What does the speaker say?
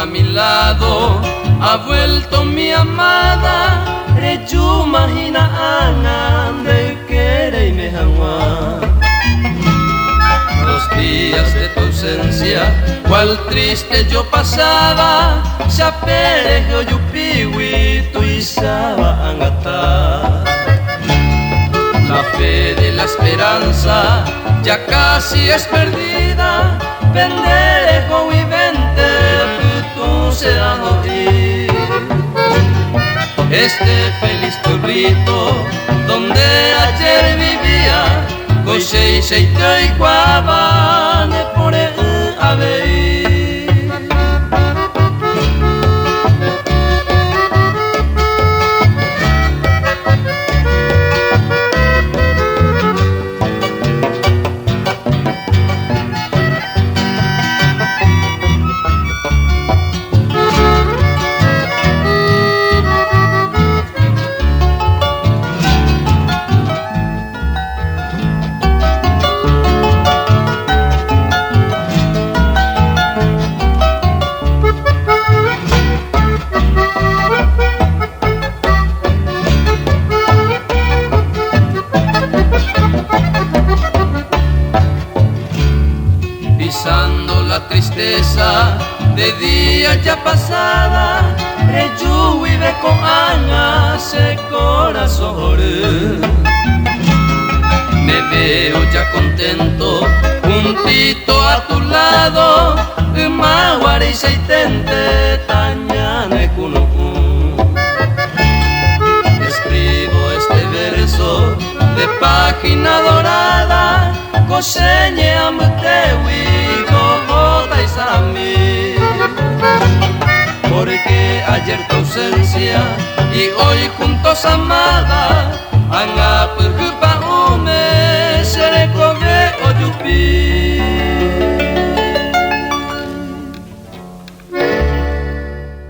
a mi lado ha vuelto mi amada. Rechu mahina anan de querer y me janua. Los días de tu ausencia, cual triste yo pasaba. Ya perejo yupiwi tu isaba angata. La fe de la esperanza ya casi es perdida. Pendejo y vente, tú se da morir. Este feliz pueblito donde ayer vivía, Coche y Seite y Guabane por el Abeí. Pisando la tristeza de día ya pasada, Rechu vive con añas el corazón. Me veo ya contento, juntito a tu lado, Maguari y Seitente, Tañane Kuno. Escribo este verso de página dorada, Coseñe Amtewi, Gogota y Sarami. Porque ayer tu ausencia y hoy juntos amada,